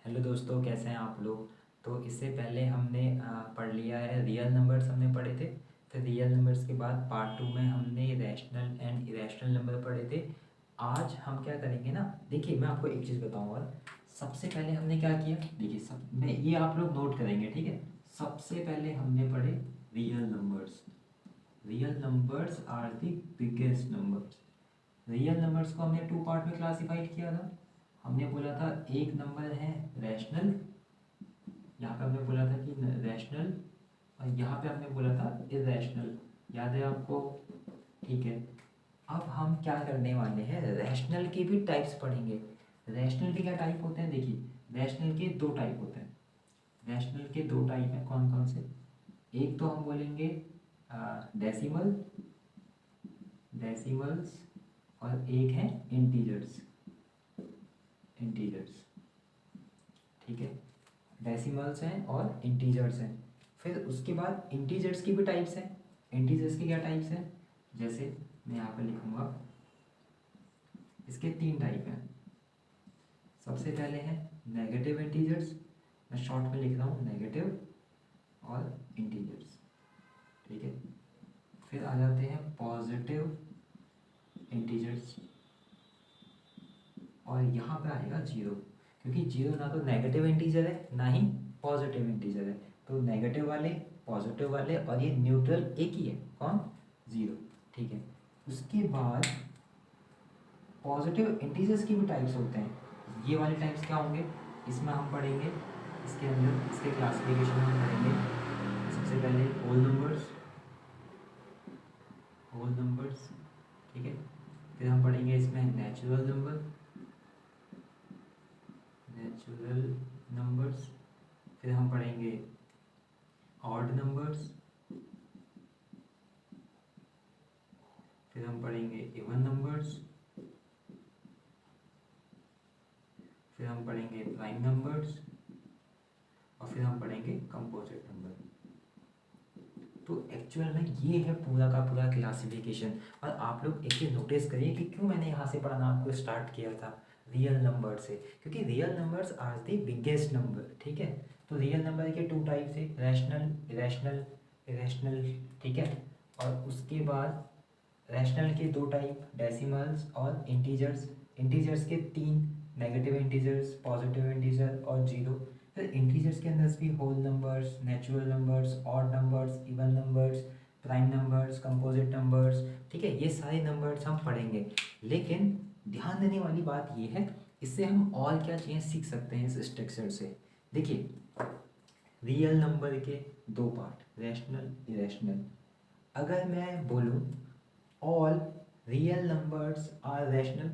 Hello दोस्तों, कैसे हैं आप लोग। तो इससे पहले हमने पढ़ लिया है, रियल नंबर्स हमने पढ़े थे। फिर रियल नंबर्स के बाद पार्ट 2 में हमने रैशनल एंड इरेशनल नंबर पढ़े थे। आज हम क्या करेंगे ना, देखिए मैं आपको एक चीज़ बताऊंगा। सबसे पहले हमने क्या किया, देखिए सब में ये आप लोग नोट करेंगे, ठीक है। सबसे पहले हमने पढ़े real numbers. Real numbers are the biggest numbers. Real numbers को हमने 2 पार्ट में क्लासिफाइड किया था। हमने बोला था एक नंबर है रैशनल, यहाँ पे हमने बोला था कि रैशनल, और यहाँ पे हमने बोला था इरेशनल। याद है आपको? ठीक है। अब हम क्या करने वाले हैं, रैशनल के भी टाइप्स पढ़ेंगे। रैशनल के क्या टाइप होते हैं, देखिए रैशनल के 2 टाइप होते हैं। रैशनल के 2 टाइप हैं, कौन कौन से? एक तो हम बोलेंगे डेसिमल, डेसिमल्स, और एक है इंटीजर्स। इंटीजर्स, ठीक है। डेसिमल्स हैं और इंटीजर्स हैं। फिर उसके बाद इंटीजर्स की भी टाइप्स हैं। इंटीजर्स की क्या टाइप्स हैं, जैसे मैं यहाँ पर लिखूँगा, इसके 3 टाइप हैं। सबसे पहले है नेगेटिव इंटीजर्स, मैं शॉर्ट में लिख रहा हूँ नेगेटिव और इंटीजर्स, ठीक है। फिर आ जाते हैं पॉजिटिव इंटीजर्स, और यहाँ पे आएगा जीरो, क्योंकि जीरो ना तो नेगेटिव इंटीजर है ना ही पॉजिटिव इंटीजर है। तो नेगेटिव वाले, पॉजिटिव वाले, और ये न्यूट्रल एक ही है, कौन? जीरो, ठीक है। उसके बाद पॉजिटिव इंटीजर्स की भी टाइप्स होते हैं। ये वाले टाइप्स क्या होंगे, इसमें हम पढ़ेंगे, इसके अंदर इसके क्लासिफिकेशन हम पढ़ेंगे। सबसे पहले होल नंबर्स, होल नंबर्स, ठीक है। फिर हम पढ़ेंगे इसमें नेचुरल नंबर, नेचुरल नंबर्स। फिर हम पढ़ेंगे ऑड नंबर्स। फिर हम पढ़ेंगे इवन नंबर्स। फिर हम पढ़ेंगे प्राइम नंबर्स, और फिर हम पढ़ेंगे कंपोजिट नंबर। तो एक्चुअल में ये है पूरा का पूरा क्लासिफिकेशन। और आप लोग एक चीज़ नोटिस करिए कि क्यों मैंने यहाँ से पढ़ाना आपको स्टार्ट किया था रियल नंबर से, क्योंकि real numbers are the biggest number, ठीक है। तो रियल नंबर के 2 टाइप थे, रैशनल, इरेशनल, इरेशनल, ठीक है। और उसके बाद रैशनल के 2 टाइप, डेसिमल्स और इंटीजर्स। इंटीजर्स के 3, नेगेटिव इंटीजर्स, पॉजिटिव इंटीजर और जीरो। फिर इंटीजर्स के अंदर भी whole numbers, natural numbers, odd numbers, even numbers, prime numbers, composite numbers, ठीक है। ये सारे नंबर्स हम पढ़ेंगे। लेकिन ध्यान देने वाली बात ये है, इससे हम और क्या चीज़ें सीख सकते हैं इस स्ट्रक्चर से। देखिए रियल नंबर के 2 पार्ट, रैशनल, इरेशनल। अगर मैं बोलूँ all real numbers are rational,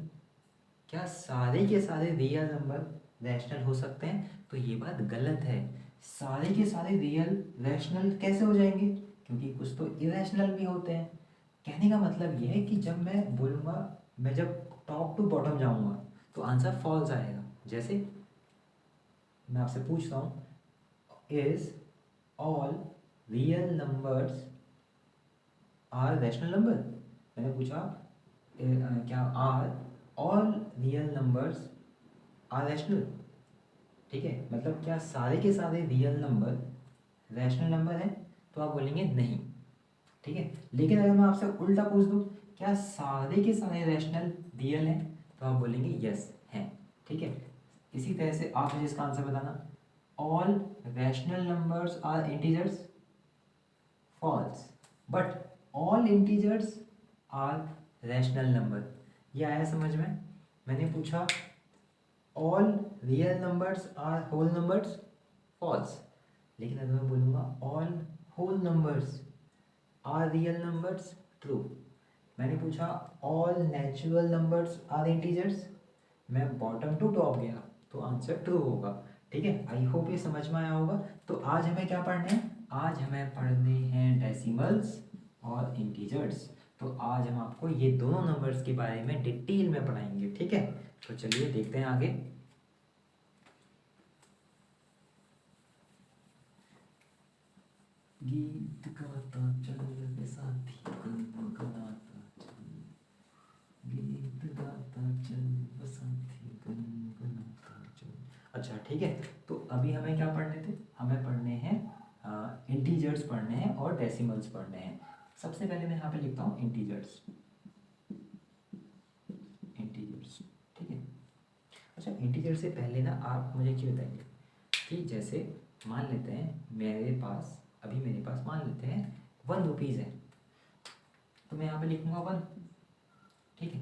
क्या सारे के सारे रियल नंबर रैशनल हो सकते हैं? तो ये बात गलत है। सारे के सारे रियल रैशनल कैसे हो जाएंगे, क्योंकि कुछ तो इरेशनल भी होते हैं। कहने का मतलब ये है कि जब मैं बोलूँगा, मैं जब टॉप टू बॉटम जाऊँगा तो आंसर फॉल्स आएगा। जैसे मैं आपसे पूछ रहा हूँ, is all real numbers are rational number? मैंने पूछा क्या are all real numbers are rational, ठीक है। मतलब क्या सारे के सारे रियल नंबर रैशनल नंबर हैं? तो आप बोलेंगे नहीं, ठीक है। लेकिन अगर मैं आपसे उल्टा पूछ दूँ, क्या सारे के सारे रैशनल रियल हैं? तो आप बोलेंगे यस हैं, ठीक है। इसी तरह से आप मुझे इसका आंसर बताना, all rational numbers are integers, false, but all integers are rational number. ये आया समझ में? मैंने पूछा all real numbers are whole numbers, false. लेकिन अगर मैं बोलूँगा all whole numbers are real numbers, true. मैंने पूछा all natural numbers are integers, मैं बॉटम टू टॉप गया, तो आंसर ट्रू होगा, ठीक है। आई होप ये समझ में आया होगा। तो आज हमें क्या पढ़ने हैं, आज हमें पढ़ने हैं डेसिमल्स और इंटीजर्स। तो आज हम आपको ये दोनों नंबर्स के बारे में डिटेल में पढ़ाएंगे, ठीक है। तो चलिए देखते हैं आगे। गीत गाता चल रे साथी गुनगुनाता चल, गीत गाता चल रे साथी गुनगुनाता चल। अच्छा ठीक है, तो अभी हमें क्या पढ़ने थे, हमें पढ़ने हैं इंटीजर्स पढ़ने हैं और डेसिमल्स पढ़ने हैं। सबसे पहले मैं यहाँ पे लिखता हूँ इंटीजर्स, इंटीजर्स ठीक है। अच्छा इंटीजर से पहले ना आप मुझे क्यों बताएंगे कि जैसे मान लेते हैं मेरे पास, अभी मेरे पास मान लेते हैं 1 रुपीज़ है, तो मैं यहाँ पे लिखूँगा 1 ठीक है।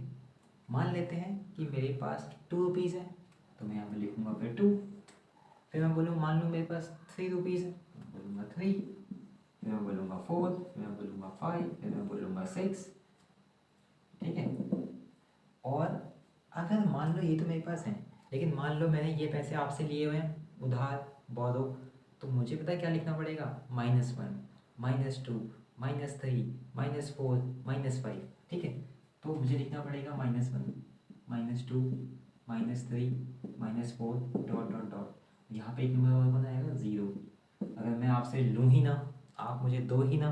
मान लेते हैं कि मेरे पास 2 रुपीज़ है, तो मैं यहाँ पे लिखूँगा फिर 2। फिर मैं बोलूँ मान लूँ मेरे पास 3 रुपीज़ है, तो मैं बोलूँगा 3। फिर मैं बोलूँगा 4, फिर मैं बोलूँगा 5, फिर मैं बोलूँगा 6 ठीक है। और अगर मान लो ये तो मेरे पास है, लेकिन मान लो मैंने ये पैसे आपसे लिए हुए हैं उधार, बोरो, तो मुझे पता है क्या लिखना पड़ेगा, -1, -2, -3, -4, -5 ठीक है। तो मुझे लिखना पड़ेगा -1, -2, -3, -4 डॉट डॉट डॉट, यहाँ पे एक नंबर और कौन आएगा 0। अगर मैं आपसे लूँ ही ना, आप मुझे दो ही ना,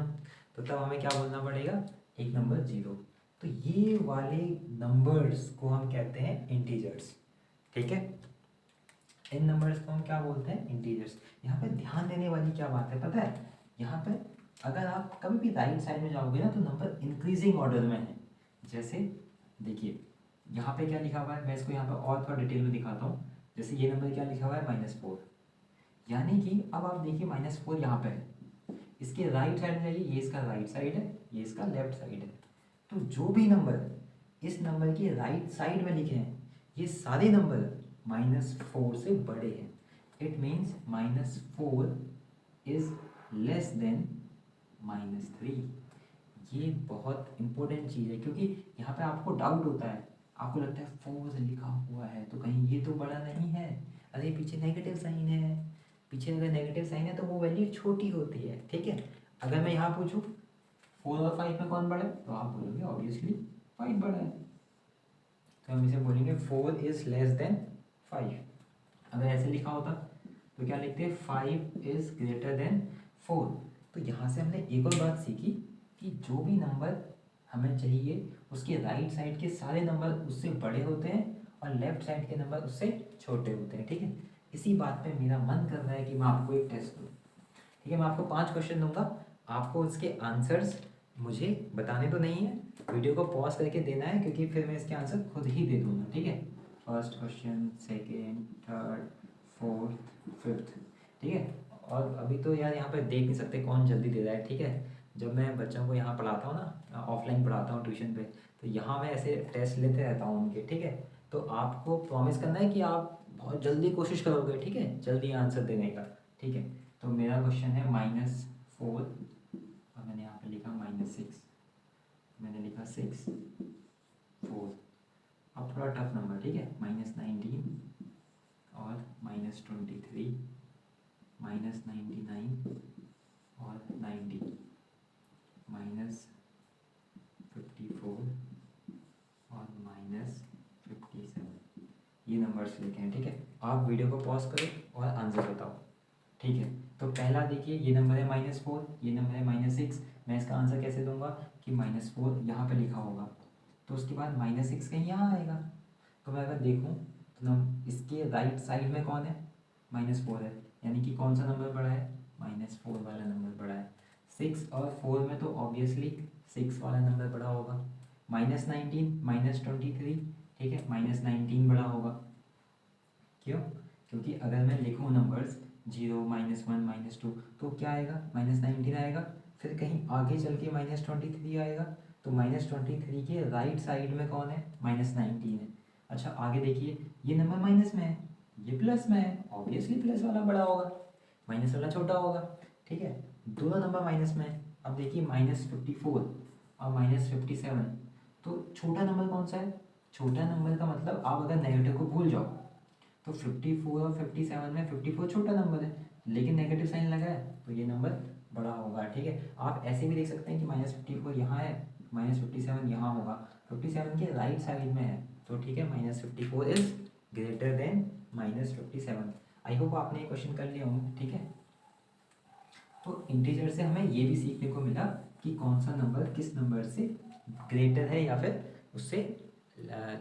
तो तब हमें क्या बोलना पड़ेगा, एक नंबर 0। तो ये वाले नंबर्स को हम कहते हैं इंटीजर्स ठीक है। इन नंबर्स को हम क्या बोलते हैं, इंटीजर्स। यहाँ पे ध्यान देने वाली क्या बात है पता है, यहाँ पे अगर आप कभी भी राइट साइड में जाओगे ना तो नंबर इंक्रीजिंग ऑर्डर में है। जैसे देखिए यहाँ पे क्या लिखा हुआ है, मैं इसको यहाँ पे और थोड़ा डिटेल में दिखाता हूँ। जैसे ये नंबर क्या लिखा हुआ है -4, यानी कि अब आप देखिए -4 यहाँ पे है, इसके राइट साइड में जाइए, ये इसका राइट साइड है, ये इसका लेफ्ट साइड है। तो जो भी नंबर इस नंबर के राइट साइड में लिखे हैं ये सारे नंबर -4 से बड़े हैं। It means -4 is less than -3। ये बहुत इंपॉर्टेंट चीज़ है, क्योंकि यहाँ पे आपको डाउट होता है, आपको लगता है 4 लिखा हुआ है तो कहीं ये तो बड़ा नहीं है, अरे पीछे नेगेटिव साइन है, पीछे अगर नेगेटिव साइन है तो वो वैल्यू छोटी होती है ठीक है। अगर मैं यहाँ पूछूँ 4 और 5 में कौन बड़ा है, तो आप बोलोगे ऑब्वियसली 5 बड़ा है, तो हम इसे बोलेंगे 4 इज लेस देन 5। अगर ऐसे लिखा होता तो क्या लिखते हैं, 5 इज ग्रेटर देन 4। तो यहाँ से हमने एक और बात सीखी कि जो भी नंबर हमें चाहिए उसके राइट साइड के सारे नंबर उससे बड़े होते हैं और लेफ्ट साइड के नंबर उससे छोटे होते हैं ठीक है। इसी बात पे मेरा मन कर रहा है कि मैं आपको एक टेस्ट दूँ ठीक है। मैं आपको 5 क्वेश्चन दूंगा, आपको उसके आंसर्स मुझे बताने तो नहीं है, वीडियो को पॉज करके देना है, क्योंकि फिर मैं इसके आंसर खुद ही दे दूंगा ठीक है। First question, second, third, fourth, fifth ठीक है। और अभी तो यार यहाँ पर देख नहीं सकते कौन जल्दी दे रहा है ठीक है। जब मैं बच्चों को यहाँ पढ़ाता हूँ ना, ऑफलाइन पढ़ाता हूँ ट्यूशन पे, तो यहाँ मैं ऐसे टेस्ट लेते रहता हूँ उनके ठीक है। तो आपको प्रॉमिस करना है कि आप बहुत जल्दी कोशिश करोगे ठीक है, जल्दी आंसर देने का ठीक है। तो मेरा क्वेश्चन है -4 और मैंने यहाँ पे लिखा -6, मैंने लिखा 6, 4। अब थोड़ा टफ नंबर ठीक है, -19 और -23, -99 और 90, -54 और -57, ये नंबर्स लिखे हैं ठीक है। आप वीडियो को पॉज करो और आंसर बताओ ठीक है। तो पहला देखिए ये नंबर है -4, ये नंबर है -6, मैं इसका आंसर कैसे दूंगा कि -4 यहाँ पे लिखा होगा, तो उसके बाद -6 कहीं यहाँ आएगा। तो मैं अगर देखूँ तो नम इसके राइट साइड में कौन है, -4 है, यानी कि कौन सा नंबर बड़ा है, -4 वाला नंबर बड़ा है। 6 और 4 में तो ऑब्वियसली 6 वाला नंबर बड़ा होगा। -19, -23 ठीक है, -19 बड़ा होगा। क्यों, क्योंकि अगर मैं लिखूँ नंबर्स 0, -1, -2 तो क्या आएगा, -19 आएगा, फिर कहीं आगे चल के -23 आएगा, तो -23 के राइट साइड में कौन है, -19 है। अच्छा आगे देखिए ये नंबर माइनस में है, ये प्लस में है, ऑब्वियसली प्लस वाला बड़ा होगा, माइनस वाला छोटा होगा ठीक है। दोनों नंबर माइनस में है। अब देखिए -54 और -57, तो छोटा नंबर कौन सा है, छोटा नंबर का मतलब आप अगर नेगेटिव को भूल जाओ तो 54 और 57 में 54 छोटा नंबर है, लेकिन नेगेटिव साइन लगा है तो ये नंबर बड़ा होगा ठीक है। आप ऐसे भी देख सकते हैं कि -54 यहाँ है, -57 यहाँ होगा, 57 के राइट साइड में है, तो ठीक है -54 is greater than -57। I hope आपने ये क्वेश्चन कर लिया होंगे ठीक है। तो इंटीजर से हमें ये भी सीखने को मिला कि कौन सा नंबर किस नंबर से ग्रेटर है या फिर उससे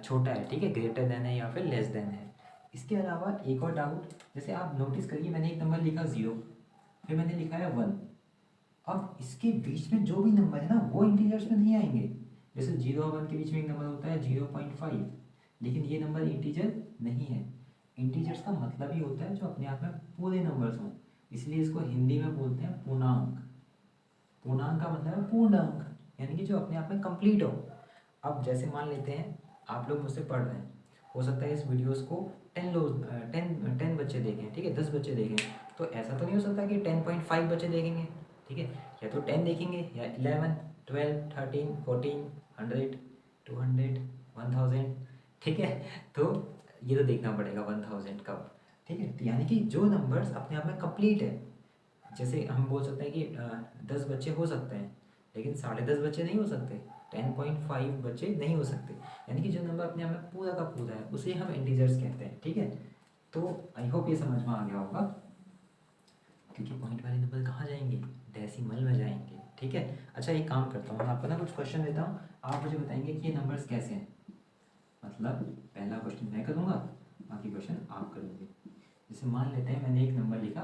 छोटा है ठीक है, ग्रेटर देन है या फिर लेस देन है। इसके अलावा एक और डाउट, जैसे आप नोटिस करिए मैंने एक नंबर लिखा 0, फिर मैंने लिखा है 1। अब इसके बीच में जो भी नंबर है ना वो इंटीजर्स में नहीं आएंगे। जैसे 0 और 1 के बीच में एक नंबर होता है 0.5, लेकिन ये नंबर इंटीजर नहीं है। इंटीजर्स का मतलब ही होता है जो अपने आप में पूरे नंबर्स हों, इसलिए इसको हिंदी में बोलते हैं पूर्णांक। पूर्णांक का मतलब है पूर्ण अंक, यानी कि जो अपने आप में कंप्लीट हो। अब जैसे मान लेते हैं आप लोग मुझसे पढ़ रहे हैं, हो सकता है इस वीडियोस को 10 बच्चे देखें, ठीक है, 10 बच्चे देखें, तो ऐसा तो नहीं हो सकता कि 10.5 बच्चे देखेंगे, ठीक है, या तो 10 देखेंगे या 11, 12, 13, 14, 100, 200, 1000, ठीक है। तो ये तो देखना पड़ेगा 1000 कब, ठीक है। तो यानी कि जो नंबर्स अपने आप में कंप्लीट है, जैसे हम बोल सकते हैं कि 10 बच्चे हो सकते हैं, लेकिन 10.5 बच्चे नहीं हो सकते, 10.5 बच्चे नहीं हो सकते, यानी कि जो नंबर अपने आप में पूरा का पूरा है उसे हम इंटीजर्स कहते हैं, ठीक है। तो आई होप ये समझ में आ गया होगा, क्योंकि पॉइंट वाले नंबर कहाँ जाएंगे, डेसिमल में जाएंगे, ठीक है। अच्छा एक काम करता हूँ, मैं आपको ना कुछ क्वेश्चन देता हूँ, आप मुझे बताएंगे कि ये नंबर्स कैसे हैं। मतलब पहला क्वेश्चन मैं करूँगा, बाकी क्वेश्चन आप करोगे। जैसे मान लेते हैं मैंने एक नंबर लिखा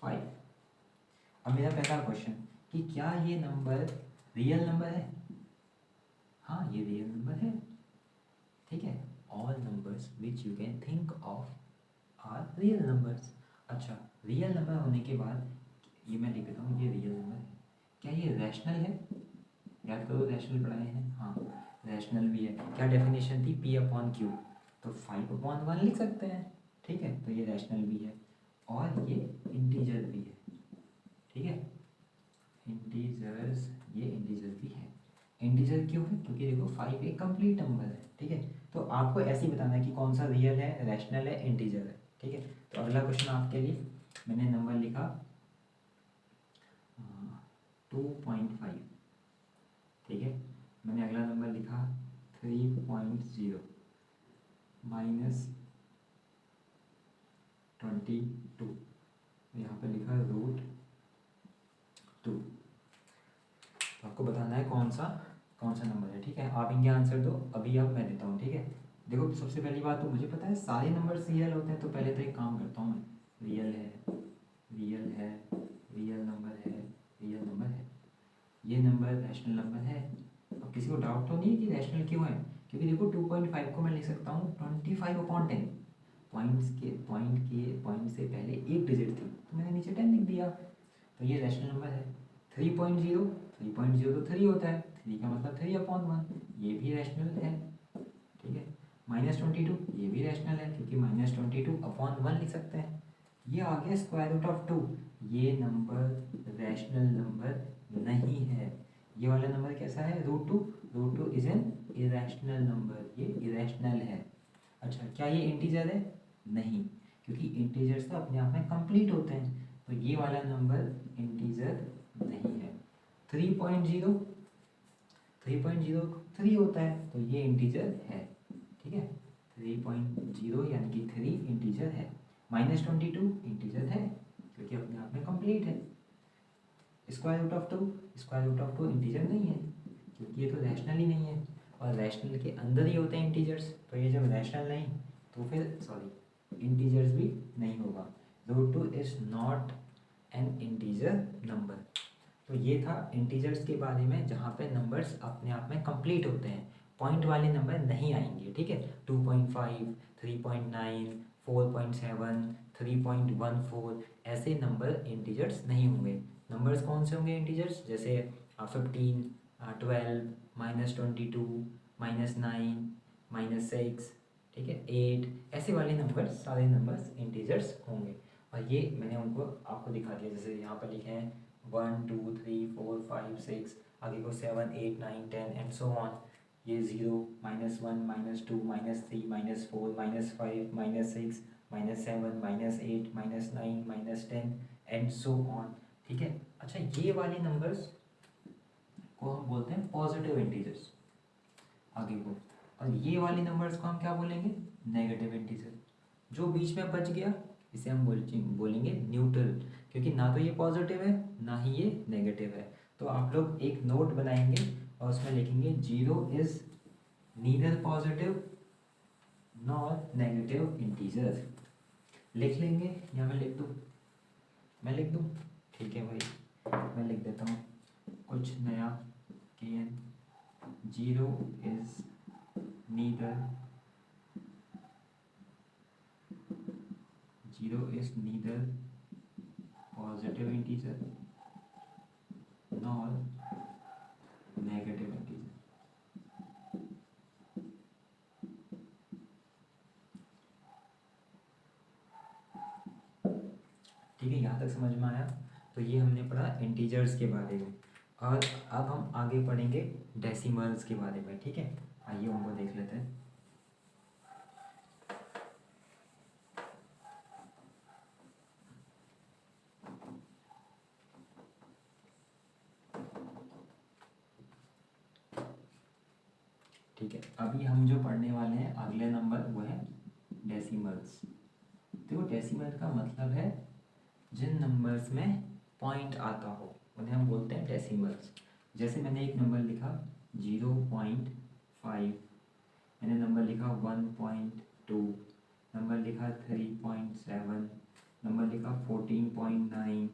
5। अब मेरा पहला क्वेश्चन कि क्या ये नंबर रियल नंबर है। हाँ ये रियल नंबर है, ठीक है। All numbers which you can think of are real numbers. अच्छा रियल नंबर होने के बाद ये मैं लिख देता हूँ, ये रियल नंबर है। क्या ये रैशनल है, याद करो रैशनल पढ़ाए हैं, हाँ रैशनल भी है। क्या डेफिनेशन थी, P/Q, तो 5/1 लिख सकते हैं, ठीक है। तो ये रैशनल भी है और ये इंटीजर भी है, ठीक है। इंटीजर्स, ये इंटीजर भी है। इंटीजर क्यों है, क्योंकि देखो 5 एक कंप्लीट नंबर है, ठीक है। तो आपको ऐसे ही बताना है कि कौन सा रियल है, रैशनल है, इंटीजर है, ठीक है। तो अगला क्वेश्चन आपके लिए, मैंने नंबर लिखा 2.5, ठीक है। मैंने अगला नंबर लिखा 3.0 -22, यहाँ पे लिखा √2। तो आपको बताना है कौन सा नंबर है, ठीक है। आप इनके आंसर दो, अभी अब मैं देता हूँ, ठीक है। देखो सबसे पहली बात तो मुझे पता है सारे नंबर रियल होते हैं, तो पहले तो एक काम करता हूँ मैं, रियल है, रियल है, रियल नंबर है, रियल नंबर है, ये नंबर रैशनल नंबर है। अब किसी को डाउट तो नहीं है कि रैशनल क्यों है, क्योंकि देखो 2.5 को मैं लिख सकता हूँ 25/10, पॉइंट से पहले एक डिजिट थी तो मैंने नीचे 10 लिख दिया, तो ये रैशनल नंबर है। 3.0 तो 3 होता है, 3 का मतलब 3/1, ये भी रैशनल है, ठीक है। -22 ये भी रैशनल है, क्योंकि -22/1 लिख सकते हैं। ये आ गया √2, ये नंबर रैशनल नंबर नहीं है। ये वाला नंबर कैसा है, √2 इज एन इरेशनल नंबर, ये इरेशनल है। अच्छा क्या ये इंटीजर है, नहीं, क्योंकि इंटीजर्स तो अपने आप में कंप्लीट होते हैं, तो ये वाला नंबर इंटीजर नहीं है। 3.0 3 होता है, तो ये इंटीजर है, ठीक है। 3.0 यानी कि 3 इंटीजर है। -22 इंटीजर है, क्योंकि अपने आप में कंप्लीट है। √2 इंटीजर नहीं है, क्योंकि ये तो रैशनल ही नहीं है, और रैशनल के अंदर ही होते हैं इंटीजर्स, तो ये जब रैशनल नहीं तो फिर सॉरी इंटीजर्स भी नहीं होगा। √2 is not an integer number. तो ये था इंटीजर्स के बारे में, जहाँ पे नंबर्स अपने आप में कंप्लीट होते हैं, पॉइंट वाले नंबर नहीं आएंगे, ठीक है। 2.5, 3.9, 4.7, 3.14 ऐसे नंबर इंटीजर्स नहीं होंगे। नंबर्स कौन से होंगे इंटीजर्स, जैसे 15, 12, -22, -9, -6, ठीक है, 8, ऐसे वाले नंबर्स, सारे नंबर्स इंटीजर्स होंगे। और ये मैंने उनको आपको दिखा दिया, जैसे यहाँ पर लिखे हैं 1, 2, 3, 4, 5, 6, आगे को 7, 8, 9, 10 एंड सो ऑन। ये 0, -1, -2, -3, -4, -5, -6, -7, -8, -9, -10 एंड सो ऑन, ठीक है। अच्छा ये वाले नंबर्स को हम बोलते हैं पॉजिटिव इंटीजर्स, आगे को। और ये वाले नंबर्स को हम क्या बोलेंगे, नेगेटिव इंटीजर। जो बीच में बच गया इसे हम बोलेंगे न्यूट्रल, क्योंकि ना तो ये पॉजिटिव है ना ही ये नेगेटिव है। तो आप लोग एक नोट बनाएंगे और उसमें लिखेंगे 0 is neither positive not negative integers. लिख लेंगे या मैं लिख दूँ? मैं लिख दूँ, ठीक है भाई, मैं लिख देता हूँ कुछ नया kn 0 is neither positive integer nor negative integer। ठीक है, यहाँ तक समझ में आया? तो ये हमने पढ़ा इंटीजर्स के बारे में, और अब हम आगे पढ़ेंगे डेसिमल्स के बारे में। ठीक है, आइए उनको देख लेते हैं। ठीक है, अभी हम जो पढ़ने वाले हैं अगले नंबर वो है डेसिमल्स। देखो, डेसिमल का मतलब है जिन नंबर्स में पॉइंट आता हो उन्हें हम बोलते हैं डेसिमल्स। जैसे मैंने एक नंबर लिखा 0.5, मैंने नंबर लिखा 1.2, नंबर लिखा 3.7, नंबर लिखा 14.9,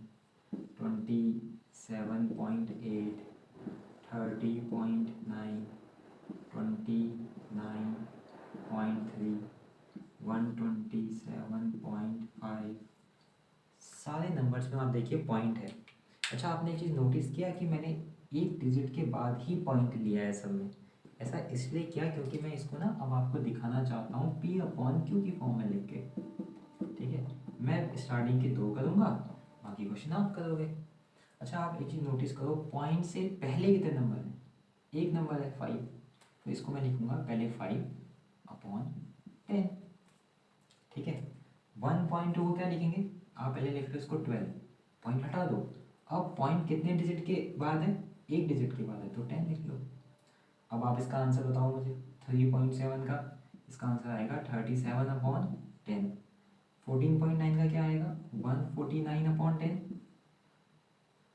27.8, 30.9, 29.3, 127.5, सारे नंबर्स में आप देखिए पॉइंट है। अच्छा, आपने एक चीज़ नोटिस किया कि मैंने एक डिजिट के बाद ही पॉइंट लिया है सब में। ऐसा इसलिए किया क्योंकि मैं इसको ना अब आपको दिखाना चाहता हूँ P/Q की फॉर्म में लिख के। ठीक है, मैं स्टार्टिंग के 2 करूँगा, बाकी क्वेश्चन आप करोगे। अच्छा, आप एक चीज़ नोटिस करो, पॉइंट से पहले कितने नंबर हैं? एक नंबर है 5, तो इसको मैं लिखूँगा पहले 5/10। ठीक है, 1.2 को क्या लिखेंगे? आप पहले लिख लो इसको 12, पॉइंट हटा दो। अब पॉइंट कितने डिजिट के बाद है? एक डिजिट के बाद है, तो 10 लिख लो। अब आप इसका आंसर बताओ मुझे 3.7 का। इसका आंसर आएगा 37/10। 14.9 का क्या आएगा? 149/10।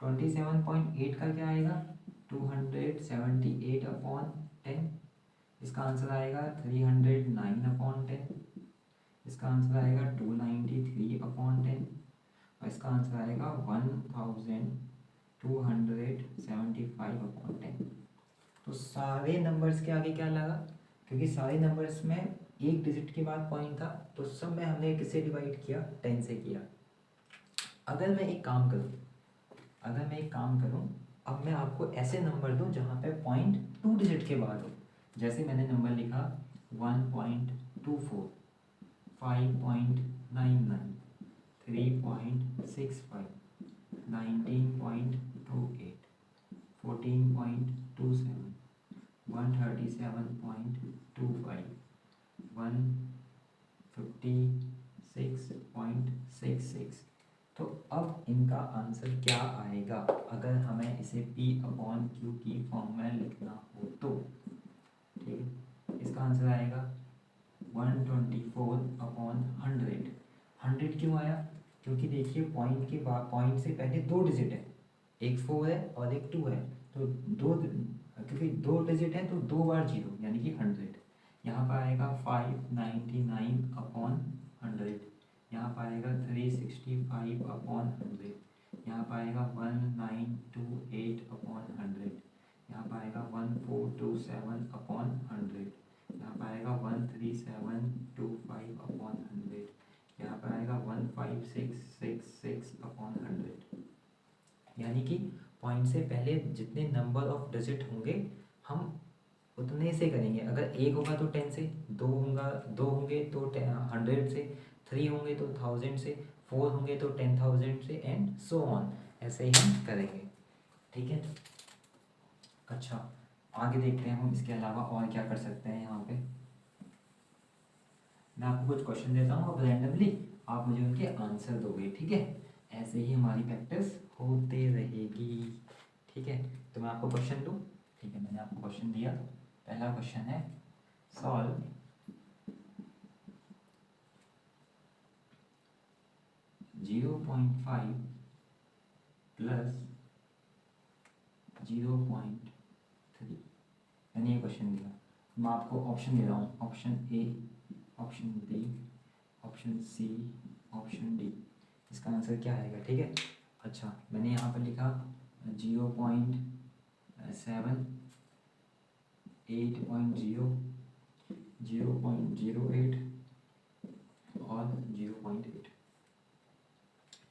27.8 का क्या आएगा? 278/10। इसका आंसर आएगा 309/10। इसका आंसर आएगा 293/10। और इसका आंसर आएगा 1275/10। तो सारे नंबर्स के आगे क्या लगा? क्योंकि सारे नंबर्स में एक डिजिट के बाद पॉइंट था, तो सब में हमने किससे डिवाइड किया? 10 से किया। अगर मैं एक काम करूं, अब मैं आपको ऐसे नंबर दूं जहां पे पॉइंट 2 डिजिट के बाद हो। जैसे मैंने नंबर लिखा 1.24, 5.99, 3.65, 19.28, 14.27, 137.25, 156.66। तो अब इनका आंसर क्या आएगा अगर हमें इसे P/Q की फॉर्म में लिखना हो तो? ठीक है, इसका आंसर आएगा 124/100। 100 क्यों आया? क्योंकि देखिए पॉइंट के बाद, पॉइंट से पहले 2 डिजिट है, एक 4 है और एक 2 है, तो क्योंकि 2 डिजिट है तो 2 बार 0 यानी कि 100। यहाँ पर आएगा 599/100, यहाँ पर आएगा 365/100, यहाँ पर आएगा 1928/100, यहाँ पर आएगा 1427/100, यहाँ पर आएगा 13725/100, यहाँ पर आएगा 15666/100। यानी कि पॉइंट से पहले जितने नंबर ऑफ डिजिट होंगे हम उतने से करेंगे। अगर 1 होगा तो 10 से, 2 होंगे तो 100 से, 3 होंगे तो 1000 से, 4 होंगे तो 10,000 से, एंड सो ऑन, ऐसे ही हम करेंगे। ठीक है, अच्छा आगे देखते हैं हम इसके अलावा और क्या कर सकते हैं। यहाँ पे मैं आपको कुछ क्वेश्चन देता हूँ, अब रैंडमली आप मुझे उनके आंसर दोगे। ठीक है, ऐसे ही हमारी प्रैक्टिस होते रहेगी। ठीक है, तो मैं आपको क्वेश्चन दूँ। ठीक है, मैंने आपको क्वेश्चन दिया। पहला क्वेश्चन है, सॉल्व 0.5 प्लस 0.3। मैंने ये क्वेश्चन दिया, मैं आपको ऑप्शन दे रहा हूँ, option A, option B, option C, option D. इसका आंसर क्या आएगा? ठीक है। अच्छा, मैंने यहाँ पर लिखा 0.7, 8.0, 0.08 और 0.8।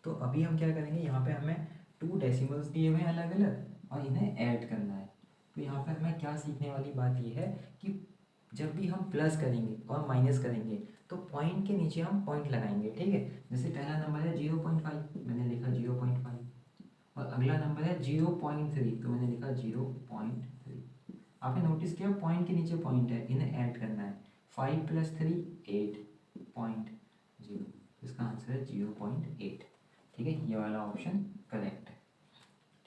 तो अभी हम क्या करेंगे, यहाँ पे हमें 2 डेसिमल्स दिए हुए हैं अलग अलग और इन्हें ऐड करना है। तो यहाँ पे हमें क्या सीखने वाली बात ये है कि जब भी हम प्लस करेंगे और माइनस करेंगे तो पॉइंट के नीचे हम पॉइंट लगाएंगे। ठीक है। जैसे पहला नंबर है 0.5, मैंने लिखा 0.5, और अगला नंबर है 0.3, तो मैंने लिखा 0.3। आपने नोटिस किया पॉइंट के नीचे पॉइंट है, इन्हें ऐड करना है। 5 + 3 8.0, इसका आंसर है 0.8। ठीक है, ये वाला ऑप्शन करेक्ट है।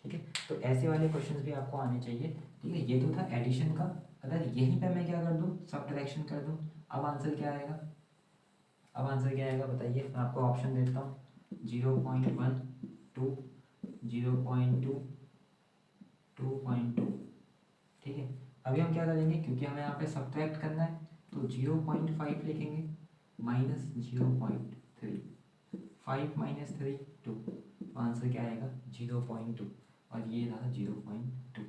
ठीक है, तो ऐसे वाले क्वेश्चंस भी आपको आने चाहिए। ठीक है, ये तो था एडिशन का। अगर यहीं पे मैं क्या कर दूँ, सब्ट्रैक्शन कर दूँ, अब आंसर क्या आएगा? अब आंसर क्या आएगा बताइए? मैं आपको ऑप्शन देता हूँ। 0.1, 2, 0.2, 2.2। ठीक है, अभी हम क्या करेंगे, क्योंकि हमें यहाँ पे सब्ट्रैक्ट करना है तो 0.5 लिखेंगे माइनस 0.3, 5 - 3 2, तो आंसर क्या आएगा? 0.2, और ये रहा 0.2।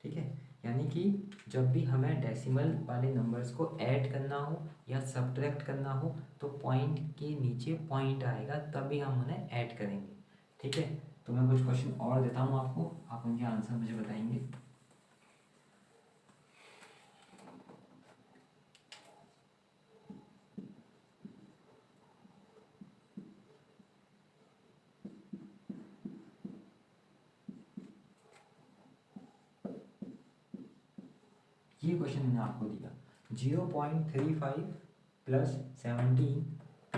ठीक है, यानी कि जब भी हमें डेसिमल वाले नंबर्स को ऐड करना हो या सब्ट्रैक्ट करना हो तो पॉइंट के नीचे पॉइंट आएगा, तभी हम उन्हें ऐड करेंगे। ठीक है, तो मैं कुछ क्वेश्चन और देता हूँ आपको, आप उनके आंसर मुझे बताएंगे। ये क्वेश्चन मैंने आपको दिया 0.35 + 17 +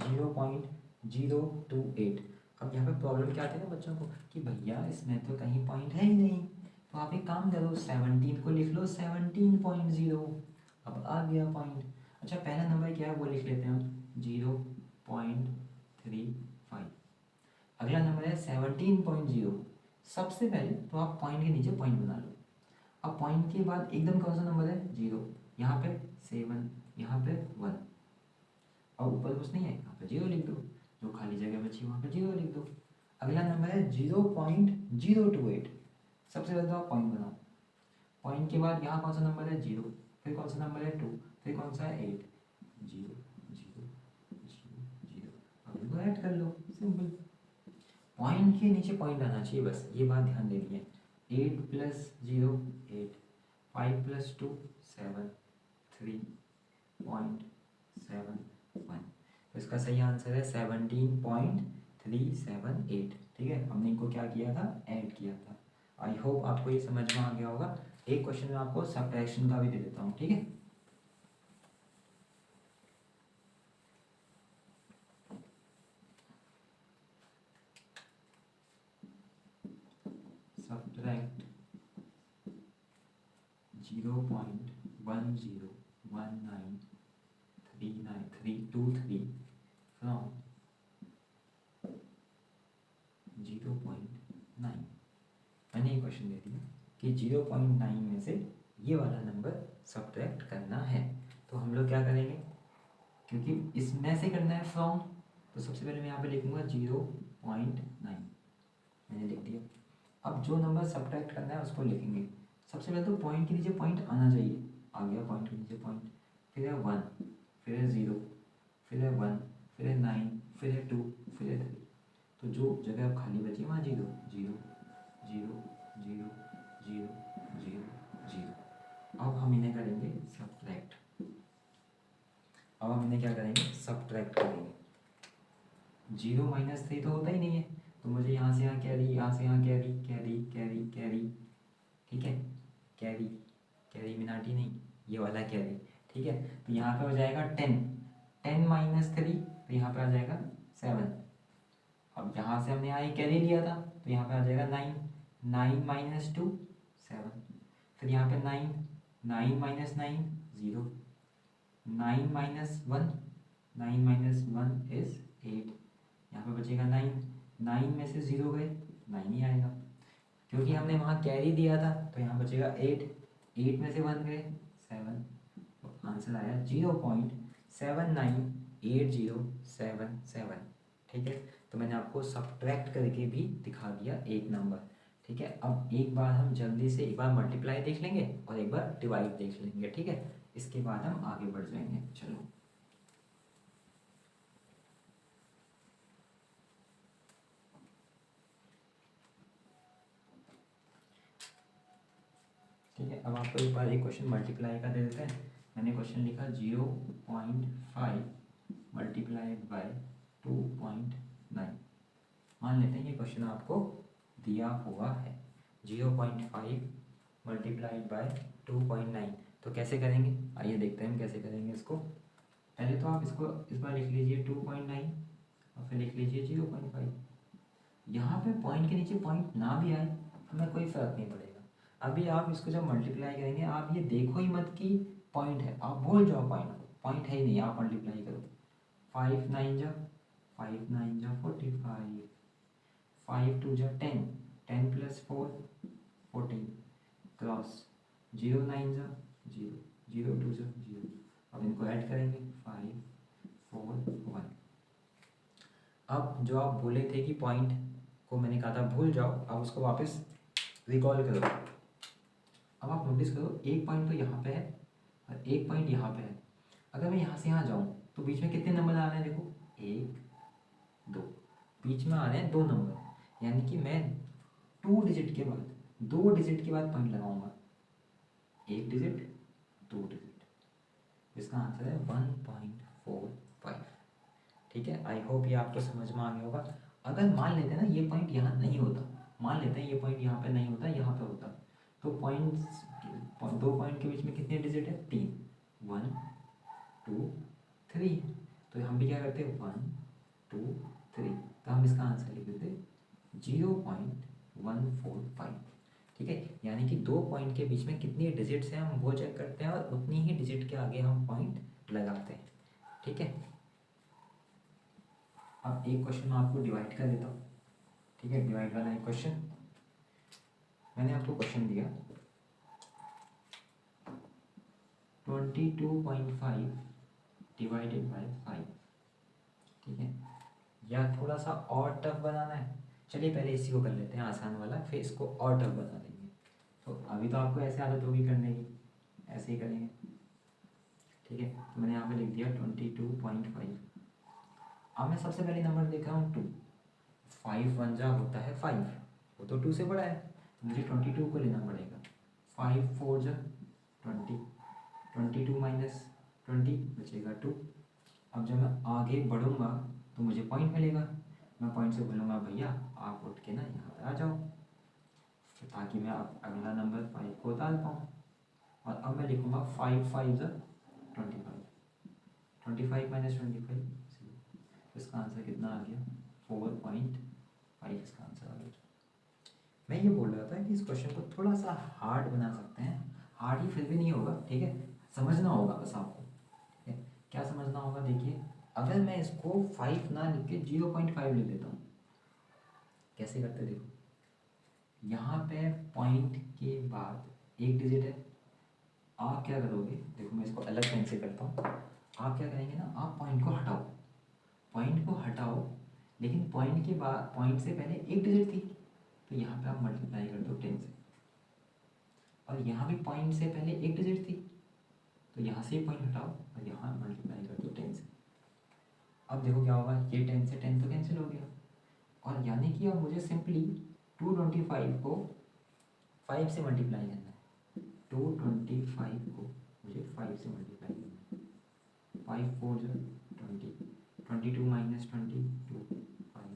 0.028। अब यहाँ पे प्रॉब्लम क्या आती है ना बच्चों को कि भैया इसमें तो कहीं पॉइंट है ही नहीं, तो आप एक काम करो 17 को लिख लो 17.0। अब आ गया पॉइंट। अच्छा, पहला नंबर क्या है वो लिख लेते हैं हम 0.35। अगला नंबर है 17.0। सबसे पहले तो आप पॉइंट के नीचे पॉइंट बना लो। अब पॉइंट के बाद एकदम कौन सा नंबर है? 0, यहाँ पे 7, यहाँ पे 1, और ऊपर कुछ नहीं है, यहाँ पे 0 लिख दो। जो खाली जगह बची वहाँ पे 0 लिख दो। अगला नंबर है 0.028। सबसे पहले तो आप पॉइंट बनाओ। पॉइंट के बाद यहाँ कौन सा नंबर है? 0, फिर कौन सा नंबर है? 2, फिर कौन सा है? 8। 0 0 0 0। अब इनको ऐड कर लो, सिंपल। पॉइंट के नीचे पॉइंट आना चाहिए, बस ये बात ध्यान देनी है। 8 + 0 8, 5 + 2 7, 3.71। तो इसका सही आंसर है 17.378। ठीक है, हमने इनको क्या किया था? ऐड किया था। आई होप आपको ये समझ में आ गया होगा। एक क्वेश्चन में आपको सब्ट्रैक्शन का भी दे देता हूँ। ठीक है, सब्ट्रैक्ट 0.10193923 फ्रॉम 0.9। मैंने ये क्वेश्चन दे दिया कि 0.9 में से ये वाला नंबर सब्ट्रैक्ट करना है। तो हम लोग क्या करेंगे, क्योंकि इसमें से करना है फ्रॉम, तो सबसे पहले मैं यहाँ पे लिखूँगा 0.9, मैंने लिख दिया। अब जो नंबर सब्ट्रैक्ट करना है उसको लिखेंगे। सबसे पहले तो पॉइंट के नीचे पॉइंट आना चाहिए, आ गया पॉइंट के नीचे पॉइंट, फिर है 1, फिर है 0, फिर है 1, फिर है 9, फिर है 2, फिर है 3। तो जो जगह अब खाली बची है वहाँ 0 0 0 0 0 0 0। अब हम इन्हें करेंगे सब्ट्रैक्ट। अब हम इन्हें क्या करेंगे? सब्ट्रैक्ट करेंगे। 0 - 3 तो होता ही नहीं है, तो मुझे यहाँ से यहाँ कैरी, यहाँ से यहाँ कैरी, कैरी कैरी कैरी। ठीक है, कैरी कैरी मिनाटी नहीं, ये वाला कैरी। ठीक है, तो यहाँ पे हो जाएगा 10, 10 - 3, तो यहाँ पे आ जाएगा 7। अब यहाँ से हमने यहाँ एक कैरी लिया था तो यहाँ पे आ जाएगा 9, 9 - 2 7, फिर यहाँ पे 9, 9 - 9 0, 9 - 1, 9 - 1 इज 8। यहाँ पे बचेगा 9, 9 में से 0 गए, 9 ही आएगा, क्योंकि हमने वहाँ कैरी दिया था। तो यहाँ बचेगा 8, 8 में से 1 गए 7, तो आंसर आया 798077। ठीक है, तो मैंने आपको सब्ट्रैक्ट करके भी दिखा दिया एक नंबर। ठीक है, अब एक बार हम जल्दी से एक बार मल्टीप्लाई देख लेंगे और एक बार डिवाइड देख लेंगे। ठीक है, इसके बाद हम आगे बढ़ जाएंगे। चलो, ठीक है, अब आपको एक बार एक क्वेश्चन मल्टीप्लाई का दे देते हैं। मैंने क्वेश्चन लिखा 0.5 मल्टीप्लाइड बाय 2.9। मान लेते हैं ये क्वेश्चन आपको दिया हुआ है 0.5 मल्टीप्लाइड बाय 2.9। तो कैसे करेंगे, आइए देखते हैं हम कैसे करेंगे इसको। पहले तो आप इसको इस बार लिख लीजिए 2.9 और फिर लिख लीजिए 0.5। यहाँ पे पॉइंट के नीचे पॉइंट ना भी आए हमें कोई फ़र्क नहीं पड़ेगा। अभी आप इसको जब मल्टीप्लाई करेंगे आप ये देखो ही मत कि पॉइंट है, आप भूल जाओ पॉइंट को, पॉइंट है ही नहीं, आप मल्टीप्लाई करो। 5 9 जा 45, 5 2 जा 10, 10 + 4 14 क्रॉस 0 9 जा 0, 0 2 जा 0। अब इनको ऐड करेंगे 5 4 1। अब जो आप बोले थे कि पॉइंट को मैंने कहा था भूल जाओ, अब उसको वापस रिकॉल करो। अब आप नोटिस करो एक पॉइंट तो यहाँ पे है और एक पॉइंट यहाँ पे है। अगर मैं यहाँ से यहाँ जाऊँ तो बीच में कितने नंबर आ रहे हैं, देखो 1 2, बीच में आ रहे हैं 2 नंबर, यानी कि मैं 2 डिजिट के बाद 2 डिजिट के बाद पॉइंट लगाऊंगा, 1 डिजिट 2 डिजिट। इसका आंसर है 1.45। ठीक है, आई होप ये आपको समझ में आ गया होगा। अगर मान लेते हैं ना ये पॉइंट यहाँ नहीं होता, मान लेते हैं ये पॉइंट यहाँ पे नहीं होता, यहाँ पे होता, तो पॉइंट्स 2 पॉइंट के बीच में कितने डिजिट है, 3, 1 2 3। तो हम भी क्या करते हैं 1 2 3, तो हम इसका आंसर लिख देते 0.145। ठीक है, यानी कि 2 पॉइंट के बीच में कितनी डिजिट्स हैं हम वो चेक करते हैं और उतनी ही डिजिट के आगे हम पॉइंट लगाते हैं। ठीक है, अब एक क्वेश्चन मैं आपको डिवाइड कर देता हूँ। ठीक है, डिवाइड वाला एक क्वेश्चन मैंने आपको क्वेश्चन दिया 22.5 डिवाइडेड बाय 5। ठीक है, या थोड़ा सा और टफ बनाना है, चलिए पहले इसी को कर लेते हैं आसान वाला, फिर इसको और टफ बना देंगे। तो अभी तो आपको ऐसे आदत होगी करने की, ऐसे ही करेंगे। ठीक है, तो मैंने यहाँ पे लिख दिया 22.5। अब मैं सबसे पहले नंबर देख रहा हूँ 2, 5 1 जा होता है 5, वो तो 2 से बड़ा है, तो मुझे 22 को लेना पड़ेगा। 5 4 जा 20, 22 माइनस 20 बचेगा 2। अब जब मैं आगे बढ़ूँगा तो मुझे पॉइंट मिलेगा, मैं पॉइंट से बोलूँगा भैया आप उठ के ना यहाँ पर आ जाओ, ताकि मैं अब अगला नंबर 5 को डाल पाऊँ। और अब मैं लिखूँगा 5 5 जा 25, 25 माइनस 25, इसका आंसर कितना आ गया 4.5, इसका आंसर आ गया। मैं ये बोल रहा था कि इस क्वेश्चन को थोड़ा सा हार्ड बना सकते हैं, हार्ड ही फिर भी नहीं होगा। ठीक है, समझना होगा बस आपको। ठीक है, क्या समझना होगा, देखिए अगर मैं इसको 5 ना लिख के 0.5 लिख देता हूँ, कैसे करते देखो, यहाँ पे पॉइंट के बाद एक डिजिट है, आप क्या करोगे, देखो मैं इसको अलग पेन से करता हूँ। आप क्या करेंगे ना, आप पॉइंट को हटाओ, पॉइंट को हटाओ, लेकिन पॉइंट के बाद पॉइंट से पहले एक डिजिट थी, तो यहाँ पे आप मल्टीप्लाई कर दो 10 से। और यहाँ भी पॉइंट से पहले एक डिजिट थी, तो यहाँ से पॉइंट हटाओ और यहाँ मल्टीप्लाई कर दो 10 से। अब देखो क्या होगा, ये 10 से 10 तो कैंसिल हो गया, और यानी कि अब मुझे सिंपली 225 को 5 से मल्टीप्लाई करना है। 225 को मुझे 5 से मल्टीप्लाई करना है। 5 4 जो 20, 22 माइनस 20 2, 5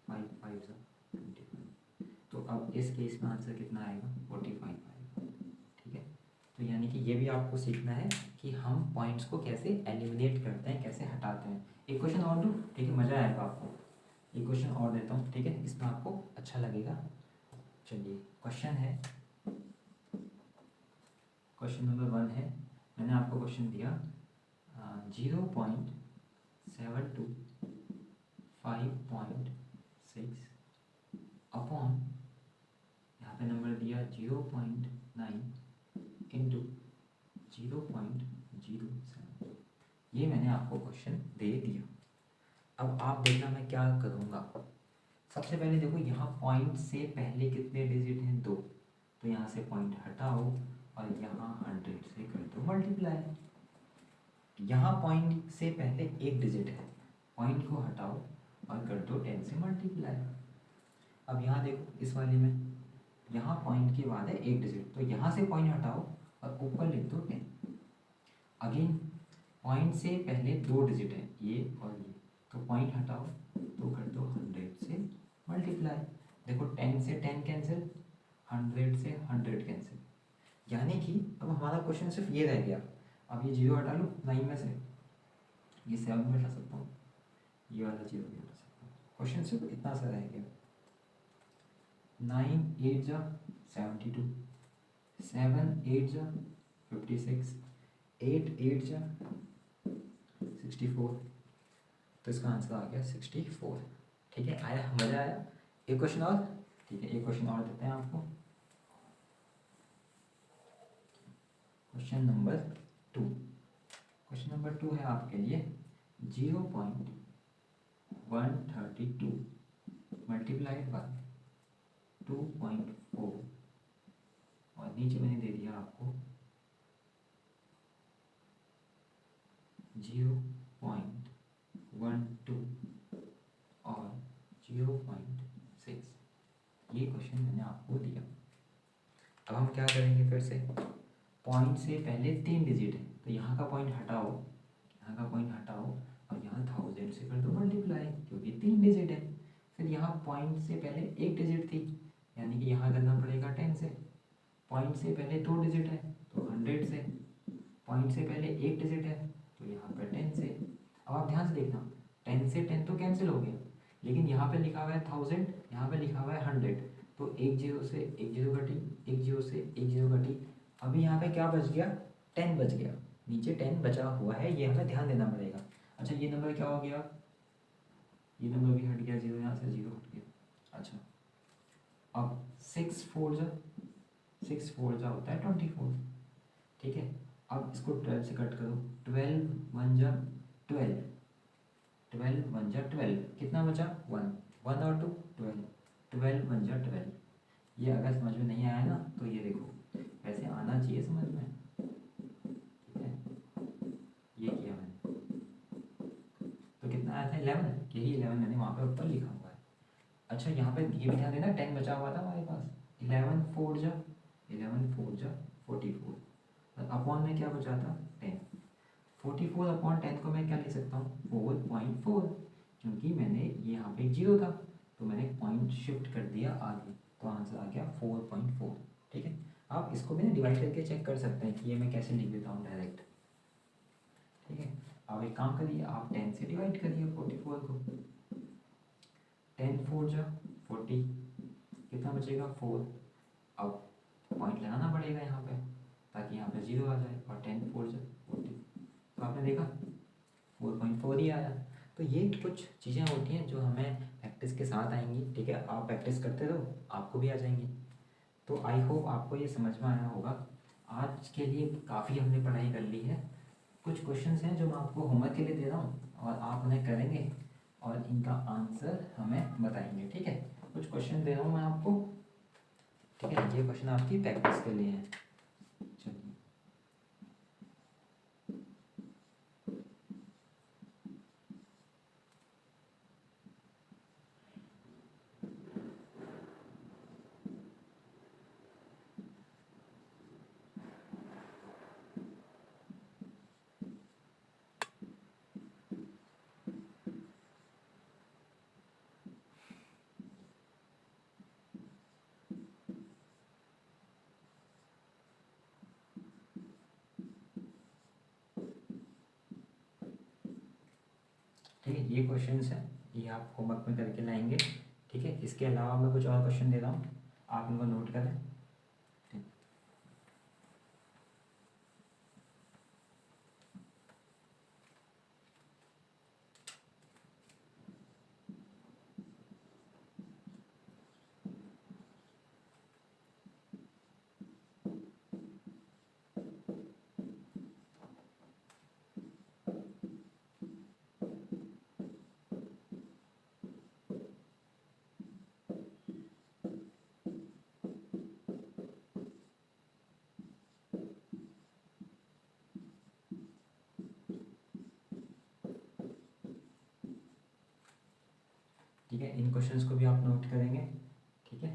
5 5 जो 25। तो अब इस केस में आंसर कितना आएगा, 45 आएगा। ठीक है, तो यानी कि ये भी आपको सीखना है कि हम पॉइंट्स को कैसे एलिमिनेट करते हैं, कैसे हटाते हैं। एक क्वेश्चन और दूँ, ठीक है, मज़ा आएगा आपको। एक क्वेश्चन और देता हूँ, ठीक है, इसमें आपको अच्छा लगेगा। चलिए क्वेश्चन है, क्वेश्चन नंबर 1 है, मैंने आपको क्वेश्चन दिया 0.72 5.6 अपॉन, यहाँ पे नंबर दिया 0.9 इंटू 0.07। ये मैंने आपको क्वेश्चन दे दिया। अब आप देखना मैं क्या करूँगा। सबसे पहले देखो यहाँ पॉइंट से पहले कितने डिजिट हैं, 2, तो यहाँ से पॉइंट हटाओ और यहाँ 100 से कर दो मल्टीप्लाई। यहाँ पॉइंट से पहले एक डिजिट है, पॉइंट को हटाओ और कर दो 10 से मल्टीप्लाई। अब यहाँ देखो इस वाले में यहाँ पॉइंट के बाद है एक डिजिट, तो यहाँ से पॉइंट हटाओ और ऊपर लिख दो 10। अगेन पॉइंट से पहले 2 डिजिट है, ये और ये, तो पॉइंट हटाओ तो कर दो 100 से मल्टीप्लाई। देखो 10 से 10 कैंसिल, 100 से 100 कैंसिल, यानी कि अब हमारा क्वेश्चन सिर्फ ये रह गया। अब ये 0 हटा लो 9 में से, ये 7 में हटा सकता हूँ, ये वाला 0 भी हटा सकता हूँ। क्वेश्चन सिर्फ इतना सा रह गया। 9 8 जा 72, 7 8 जा 56, 8 8 जा 64, तो इसका आंसर आ गया 64। ठीक है, आया, मज़ा आया। एक क्वेश्चन और, ठीक है, एक क्वेश्चन और देते हैं आपको। क्वेश्चन नंबर 2, क्वेश्चन नंबर 2 है आपके लिए 0.132 मल्टीप्लाइड बाय 2.4, और नीचे मैंने दे दिया आपको 0.12 और 0.6। ये क्वेश्चन मैंने आपको दिया। अब हम क्या करेंगे, फिर से पॉइंट से पहले 3 डिजिट है, तो यहाँ का पॉइंट हटाओ, यहाँ का पॉइंट हटाओ और यहाँ 1000 से कर दो मल्टीप्लाई, क्योंकि 3 डिजिट है। फिर यहाँ पॉइंट से पहले एक डिजिट थी, यानी कि यहाँ करना पड़ेगा 10 से। पॉइंट से पहले 2 डिजिट है तो 100 से। पॉइंट से पहले एक डिजिट है तो यहाँ पर 10 से। अब आप ध्यान से देखना, 10 से 10 तो कैंसिल हो गया, लेकिन यहाँ पे लिखा हुआ है 1000, यहाँ पे लिखा हुआ है 100, तो एक जीरो से एक जीरो घटी, एक जीरो से एक जीरो घटी। अभी यहाँ पे क्या बच गया, 10 बच गया, नीचे 10 बचा हुआ है, ये हमें ध्यान देना पड़ेगा। अच्छा ये नंबर क्या हो गया, ये नंबर भी हट गया, जीरो यहाँ से जीरो हट गया। अच्छा अब 6 4 जा होता है 24, ठीक है। अब इसको 12 से कट करो, 12 1 जा 12, 12 1 जा 12, कितना बचा 1, 1 और 2 12, 12 1 जा 12। ये अगर समझ में नहीं आया ना तो ये देखो, वैसे आना चाहिए समझ में, ठीक है। ये किया मैंने, तो कितना आया था 11, यही 11 मैंने वहाँ पे ऊपर लिखा हुआ है। अच्छा यहाँ पे ये भी ध्यान देना, 10 बचा हुआ था हमारे पास, 11 4 जा 44, अपॉन में क्या बचा था 10, 44 अपॉन 10 को मैं क्या लिख सकता हूँ 4.4, क्योंकि मैंने यहाँ पे 0 था तो मैंने पॉइंट शिफ्ट कर दिया आगे, तो आंसर आ गया 4.4। ठीक है, आप इसको भी ना डिवाइड करके चेक कर सकते हैं कि ये मैं कैसे लिख देता हूँ डायरेक्ट। ठीक है, आप एक काम करिए, आप 10 से डिवाइड करिए 44 को, 10 4 जा 40, कितना बचेगा 4। अब पॉइंट लगाना पड़ेगा यहाँ पे ताकि यहाँ पे 0 आ जाए, और 10 4 जा 40, तो आपने देखा 4.4 ही आया। तो ये कुछ चीज़ें होती हैं जो हमें प्रैक्टिस के साथ आएंगी। ठीक है, आप प्रैक्टिस करते रहो, आपको भी आ जाएंगी। तो आई होप आपको ये समझ में आया होगा। आज के लिए काफ़ी हमने पढ़ाई कर ली है। कुछ क्वेश्चंस हैं जो मैं आपको होमवर्क के लिए दे रहा हूँ और आप उन्हें करेंगे और इनका आंसर हमें बताएंगे। ठीक है, कुछ क्वेश्चन दे रहा हूँ मैं आपको। ठीक है, ये क्वेश्चन आपकी प्रैक्टिस के लिए है। चलिए, ठीक है, ये क्वेश्चंस हैं, ये आप होमवर्क में करके लाएंगे। ठीक है, इसके अलावा मैं कुछ और क्वेश्चन दे रहा हूँ, आप इनको नोट करें। ठीक, क्वेश्चंस को भी आप नोट करेंगे। ठीक है,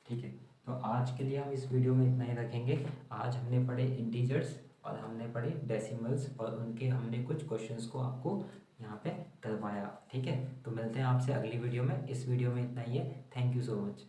ठीक है। तो आज के लिए हम इस वीडियो में इतना ही रखेंगे। आज हमने पढ़े इंटीजर्स और हमने पढ़े डेसिमल्स और उनके हमने कुछ क्वेश्चंस को आपको यहाँ पे करवाया। ठीक है, तो मिलते हैं आपसे अगली वीडियो में। इस वीडियो में इतना ही है। Thank you so much.